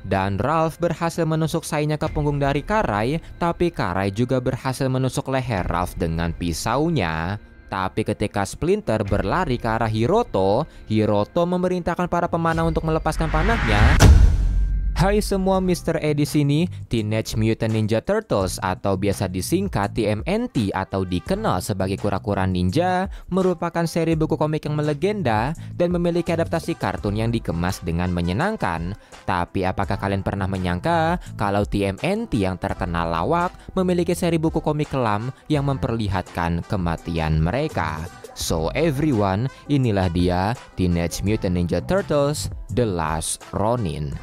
dan Ralph berhasil menusuk sainya ke punggung dari Karai, tapi Karai juga berhasil menusuk leher Ralph dengan pisaunya. Tapi ketika Splinter berlari ke arah Hiroto, Hiroto memerintahkan para pemanah untuk melepaskan panahnya. Hai semua, Mr. E di sini. Teenage Mutant Ninja Turtles atau biasa disingkat TMNT atau dikenal sebagai Kura-Kura Ninja merupakan seri buku komik yang melegenda dan memiliki adaptasi kartun yang dikemas dengan menyenangkan. Tapi apakah kalian pernah menyangka kalau TMNT yang terkenal lawak memiliki seri buku komik kelam yang memperlihatkan kematian mereka? So everyone, inilah dia Teenage Mutant Ninja Turtles: The Last Ronin.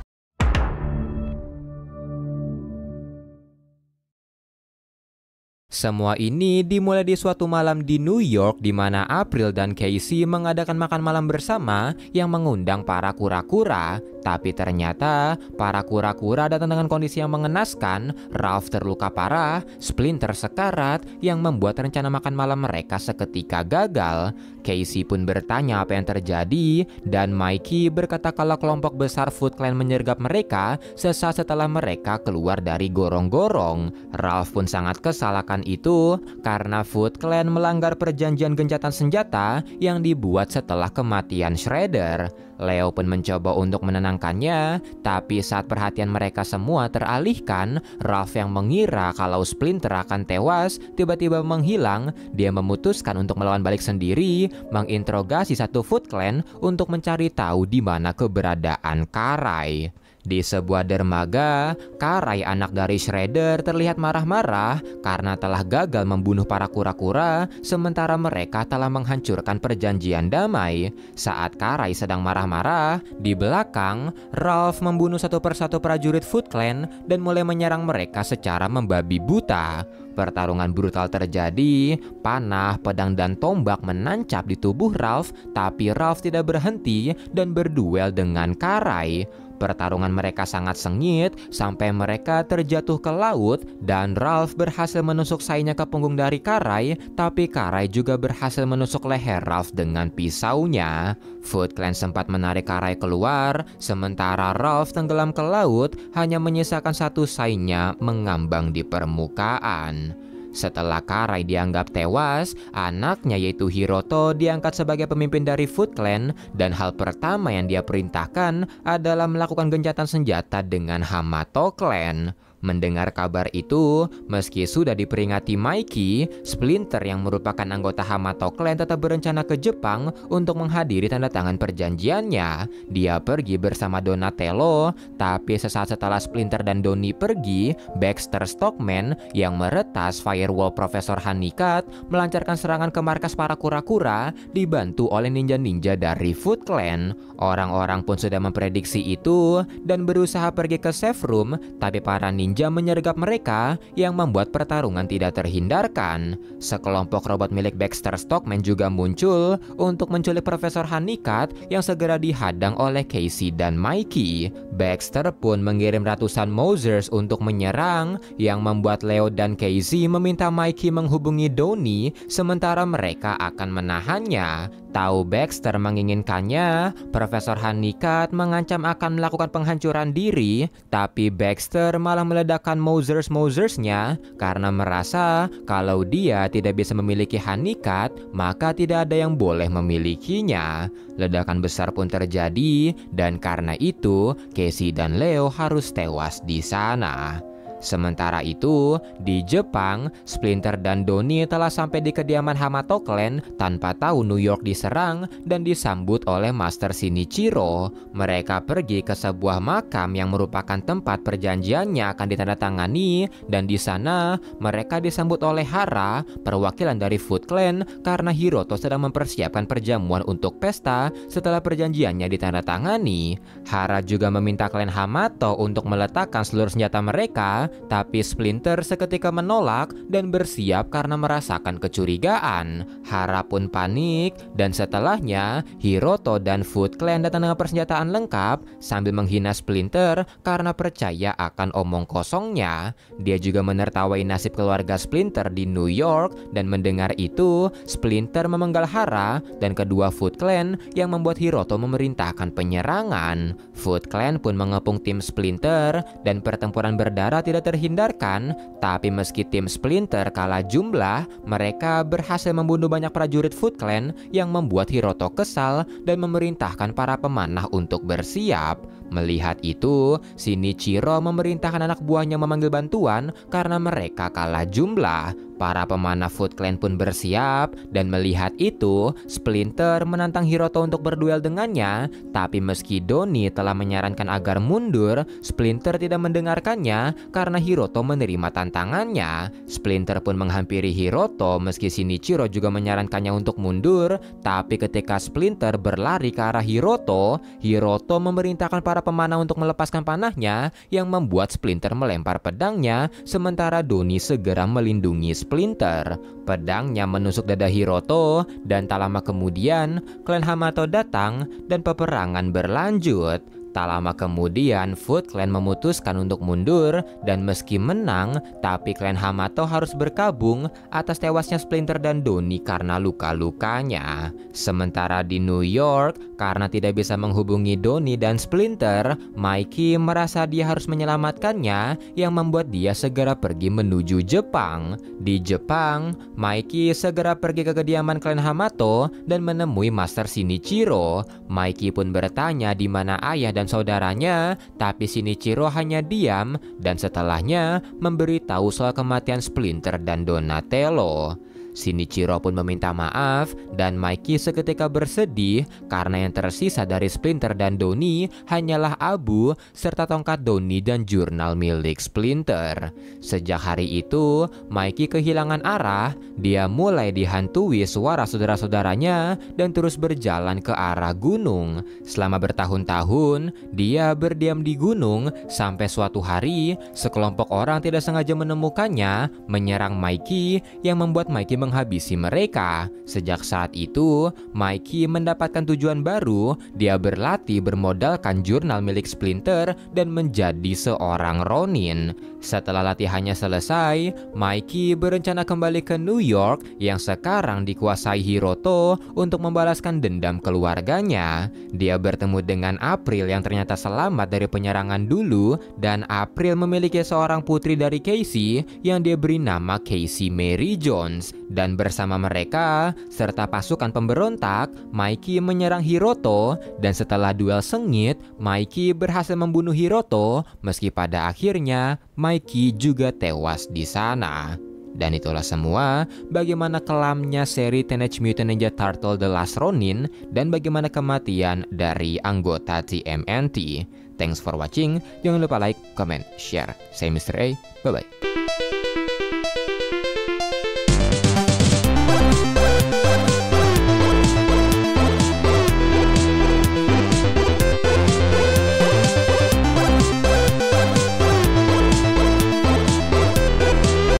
Semua ini dimulai di suatu malam di New York di mana April dan Casey mengadakan makan malam bersama yang mengundang para kura-kura. Tapi ternyata para kura-kura datang dengan kondisi yang mengenaskan. Ralph terluka parah, Splinter sekarat yang membuat rencana makan malam mereka seketika gagal. Casey pun bertanya apa yang terjadi dan Mikey berkata kalau kelompok besar Foot Clan menyergap mereka sesaat setelah mereka keluar dari gorong-gorong. Ralph pun sangat kesal akan itu karena Foot Clan melanggar perjanjian gencatan senjata yang dibuat setelah kematian Shredder. Leo pun mencoba untuk menenangkannya, tapi saat perhatian mereka semua teralihkan, Ralph yang mengira kalau Splinter akan tewas tiba-tiba menghilang. Dia memutuskan untuk melawan balik sendiri, menginterogasi satu Foot Clan untuk mencari tahu di mana keberadaan Karai. Di sebuah dermaga, Karai anak dari Shredder terlihat marah-marah karena telah gagal membunuh para kura-kura sementara mereka telah menghancurkan perjanjian damai. Saat Karai sedang marah-marah, di belakang, Ralph membunuh satu persatu prajurit Foot Clan dan mulai menyerang mereka secara membabi buta. Pertarungan brutal terjadi, panah, pedang, dan tombak menancap di tubuh Ralph, tapi Ralph tidak berhenti dan berduel dengan Karai. Pertarungan mereka sangat sengit sampai mereka terjatuh ke laut dan Ralph berhasil menusuk sainya ke punggung dari Karai, tapi Karai juga berhasil menusuk leher Ralph dengan pisaunya. Foot Clan sempat menarik Karai keluar, sementara Ralph tenggelam ke laut, hanya menyisakan satu sainya mengambang di permukaan. Setelah Karai dianggap tewas, anaknya yaitu Hiroto diangkat sebagai pemimpin dari Foot Clan dan hal pertama yang dia perintahkan adalah melakukan gencatan senjata dengan Hamato Clan. Mendengar kabar itu, meski sudah diperingati Mikey, Splinter yang merupakan anggota Hamato Clan tetap berencana ke Jepang untuk menghadiri tanda tangan perjanjiannya. Dia pergi bersama Donatello, tapi sesaat setelah Splinter dan Donnie pergi, Baxter Stockman yang meretas firewall Profesor Honeycutt melancarkan serangan ke markas para kura-kura dibantu oleh ninja-ninja dari Foot Clan. Orang-orang pun sudah memprediksi itu dan berusaha pergi ke safe room, tapi para ninja menyergap mereka yang membuat pertarungan tidak terhindarkan. Sekelompok robot milik Baxter Stockman juga muncul untuk menculik Profesor Honeycutt yang segera dihadang oleh Casey dan Mikey. Baxter pun mengirim ratusan Mousers untuk menyerang yang membuat Leo dan Casey meminta Mikey menghubungi Donnie sementara mereka akan menahannya. Tahu Baxter menginginkannya, Profesor Honeycutt mengancam akan melakukan penghancuran diri, tapi Baxter malah meledakkan Mousers-Mousersnya karena merasa kalau dia tidak bisa memiliki Honeycutt, maka tidak ada yang boleh memilikinya. Ledakan besar pun terjadi dan karena itu Casey dan Leo harus tewas di sana. Sementara itu, di Jepang, Splinter dan Donnie telah sampai di kediaman Hamato Clan tanpa tahu New York diserang dan disambut oleh Master Shinichiro. Mereka pergi ke sebuah makam yang merupakan tempat perjanjiannya akan ditandatangani dan di sana mereka disambut oleh Hara, perwakilan dari Foot Clan karena Hiroto sedang mempersiapkan perjamuan untuk pesta setelah perjanjiannya ditandatangani. Hara juga meminta klan Hamato untuk meletakkan seluruh senjata mereka tapi Splinter seketika menolak dan bersiap karena merasakan kecurigaan. Hara pun panik dan setelahnya Hiroto dan Foot Clan datang dengan persenjataan lengkap sambil menghina Splinter karena percaya akan omong kosongnya. Dia juga menertawai nasib keluarga Splinter di New York dan mendengar itu Splinter memenggal Hara dan kedua Foot Clan yang membuat Hiroto memerintahkan penyerangan. Foot Clan pun mengepung tim Splinter dan pertempuran berdarah tidak terhindarkan, tapi meski tim Splinter kalah jumlah, mereka berhasil membunuh banyak prajurit Foot Clan yang membuat Hiroto kesal dan memerintahkan para pemanah untuk bersiap. Melihat itu, Shinichiro memerintahkan anak buahnya memanggil bantuan karena mereka kalah jumlah. Para pemanah Foot Clan pun bersiap dan melihat itu, Splinter menantang Hiroto untuk berduel dengannya. Tapi meski Doni telah menyarankan agar mundur, Splinter tidak mendengarkannya karena Hiroto menerima tantangannya. Splinter pun menghampiri Hiroto meski Shinichiro juga menyarankannya untuk mundur. Tapi ketika Splinter berlari ke arah Hiroto, Hiroto memerintahkan para pemanah untuk melepaskan panahnya yang membuat Splinter melempar pedangnya sementara Doni segera melindungi Splinter. Pedangnya menusuk dada Hiroto dan tak lama kemudian klan Hamato datang dan peperangan berlanjut. Tak lama kemudian Foot Clan memutuskan untuk mundur dan meski menang, tapi klan Hamato harus berkabung atas tewasnya Splinter dan Doni karena luka-lukanya. Sementara di New York, karena tidak bisa menghubungi Doni dan Splinter, Mikey merasa dia harus menyelamatkannya yang membuat dia segera pergi menuju Jepang. Di Jepang, Mikey segera pergi ke kediaman klan Hamato dan menemui Master Shinichiro. Mikey pun bertanya di mana ayah dan saudaranya, tapi Shinichiro hanya diam dan setelahnya memberitahu soal kematian Splinter dan Donatello. Shinichiro pun meminta maaf dan Mikey seketika bersedih karena yang tersisa dari Splinter dan Doni hanyalah abu serta tongkat Doni dan jurnal milik Splinter. Sejak hari itu, Mikey kehilangan arah. Dia mulai dihantui suara saudara-saudaranya dan terus berjalan ke arah gunung. Selama bertahun-tahun, dia berdiam di gunung sampai suatu hari sekelompok orang tidak sengaja menemukannya, menyerang Mikey yang membuat Mikey menghabisi mereka. Sejak saat itu, Mikey mendapatkan tujuan baru. Dia berlatih bermodalkan jurnal milik Splinter dan menjadi seorang Ronin. Setelah latihannya selesai, Mikey berencana kembali ke New York yang sekarang dikuasai Hiroto untuk membalaskan dendam keluarganya. Dia bertemu dengan April yang ternyata selamat dari penyerangan dulu, dan April memiliki seorang putri dari Casey yang dia beri nama Casey Mary Jones. Dan bersama mereka, serta pasukan pemberontak, Mikey menyerang Hiroto. Dan setelah duel sengit, Mikey berhasil membunuh Hiroto, meski pada akhirnya Mikey juga tewas di sana. Dan itulah semua bagaimana kelamnya seri Teenage Mutant Ninja Turtle The Last Ronin dan bagaimana kematian dari anggota TMNT. Thanks for watching, jangan lupa like, comment, share. Saya Mr. A, bye-bye.